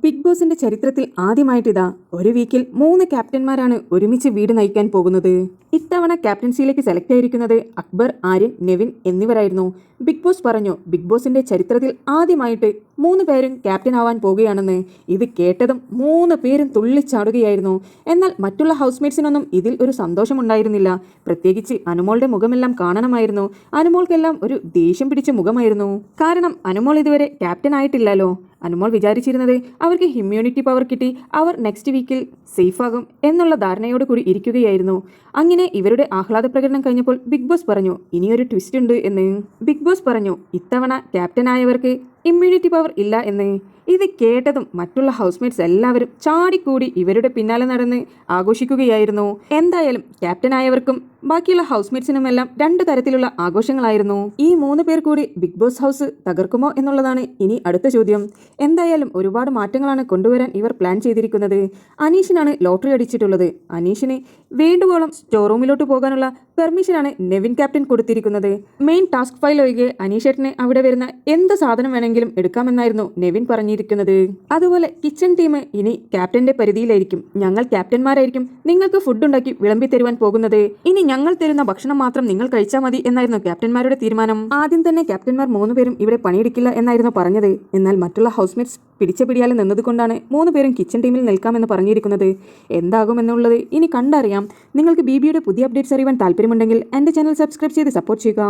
Big ബോസിന്റെ ചരിത്രത്തിൽ ആദ്യമായിട്ടിതാ ഒരു വീക്കിൽ 3 ക്യാപ്റ്റന്മാരാണ് ഒരുമിച്ച് വീട് നയിക്കാൻ പോകുന്നത്. ഇത്തവണ ക്യാപ്റ്റൻസിയിലേക്ക് സെലക്ട് ആയിരിക്കുന്നത് അക്ബർ, ആര്യൻ, നെവിൻ എന്നിവരായിരുന്നു. ബിഗ് ബോസ് പറഞ്ഞു ബിഗ് ബോസിന്റെ ചരിത്രത്തിൽ ആദ്യമായിട്ട് 3 പേരും ക്യാപ്റ്റൻ ആവാൻ പോകുകയാണെന്ന്. ഇത് കേട്ടതും 3 പേരും തുള്ളിച്ചാടുകയായിരുന്നു. എന്നാൽ മറ്റുള്ള ഹൗസ്മേറ്റ്സിനൊന്നും ഇതിൽ ഒരു സന്തോഷമുണ്ടായിരുന്നില്ല. പ്രത്യേകിച്ച് അനുമോളുടെ മുഖമെല്ലാം കാണണമായിരുന്നു. അനുമോൾക്കെല്ലാം ഒരു ദേഷ്യം പിടിച്ച മുഖമായിരുന്നു. കാരണം അനുമോൾ ഇതുവരെ ക്യാപ്റ്റൻ ആയിട്ടില്ലല്ലോ. അനുമോൾ വിചാരിച്ചിരുന്നത് അവർക്ക് ഇമ്മ്യൂണിറ്റി പവർ കിട്ടി അവർ നെക്സ്റ്റ് വീക്കിൽ സേഫാകും എന്നുള്ള ധാരണയോട് കൂടി ഇരിക്കുകയായിരുന്നു. അങ്ങനെ ഇവരുടെ ആഹ്ലാദ പ്രകടനം കഴിഞ്ഞപ്പോൾ ബിഗ് ബോസ് പറഞ്ഞു ഇനിയൊരു ട്വിസ്റ്റ് ഉണ്ട് എന്ന്. ബിഗ് ബോസ് പറഞ്ഞു ഇത്തവണ ക്യാപ്റ്റനായവർക്ക് ഇമ്മ്യൂണിറ്റി പവർ ഇല്ല എന്ന്. ഇത് കേട്ടതും മറ്റുള്ള ഹൗസ്മേറ്റ്സ് എല്ലാവരും ചാടിക്കൂടി ഇവരുടെ പിന്നാലെ നടന്ന് ആഘോഷിക്കുകയായിരുന്നു. എന്തായാലും ക്യാപ്റ്റനായവർക്കും ബാക്കിയുള്ള ഹൗസ്മേറ്റ്സിനുമെല്ലാം 2 തരത്തിലുള്ള ആഘോഷങ്ങളായിരുന്നു. ഈ 3 പേർ കൂടി ബിഗ് ബോസ് ഹൗസ് തകർക്കുമോ എന്നുള്ളതാണ് ഇനി അടുത്ത ചോദ്യം. എന്തായാലും ഒരുപാട് മാറ്റങ്ങളാണ് കൊണ്ടുവരാൻ ഇവർ പ്ലാൻ ചെയ്തിരിക്കുന്നത്. അനീഷിനാണ് ലോട്ടറി അടിച്ചിട്ടുള്ളത്. അനീഷിന് വേണ്ടുവോളം സ്റ്റോർ റൂമിലോട്ട് പോകാനുള്ള പെർമിഷനാണ് നെവിൻ ക്യാപ്റ്റൻ കൊടുത്തിരിക്കുന്നത്. മെയിൻ ടാസ്ക് ഫയൽ ഒഴികെ അനീഷേട്ടന് അവിടെ വരുന്ന എന്ത് സാധനം വേണമെങ്കിലും എടുക്കാമെന്നായിരുന്നു നെവിൻ പറഞ്ഞിരിക്കുന്നത്. അതുപോലെ കിച്ചൺ ടീം ഇനി ക്യാപ്റ്റന്റെ പരിധിയിലായിരിക്കും. ഞങ്ങൾ ക്യാപ്റ്റന്മാരായിരിക്കും നിങ്ങൾക്ക് ഫുഡ് ഉണ്ടാക്കി വിളമ്പി തരുവാൻ പോകുന്നത്. ഇനി ഞങ്ങൾ തരുന്ന ഭക്ഷണം മാത്രം നിങ്ങൾ കഴിച്ചാൽ മതി എന്നായിരുന്നു ക്യാപ്റ്റന്മാരുടെ തീരുമാനം. ആദ്യം തന്നെ ക്യാപ്റ്റന്മാർ 3 പേരും ഇവിടെ പണിയെടുക്കില്ല എന്നായിരുന്നു പറഞ്ഞത്. എന്നാൽ മറ്റുള്ള ഹൗസ്മേറ്റ്സ് പിടിച്ച പിടിയാലെ നിന്നതുകൊണ്ടാണ് 3 പേരും കിച്ചൺ ടീമിൽ നിൽക്കാമെന്ന് പറഞ്ഞിരിക്കുന്നത്. എന്താകുമെന്നുള്ളത് ഇനി കണ്ടറിയാം. നിങ്ങൾക്ക് ബിബിയുടെ പുതിയ അപ്ഡേറ്റ്സ് അറിയാൻ താല്പര്യമുണ്ടെങ്കിൽ എൻ്റെ ചാനൽ സബ്സ്ക്രൈബ് ചെയ്ത് സപ്പോർട്ട് ചെയ്യുക.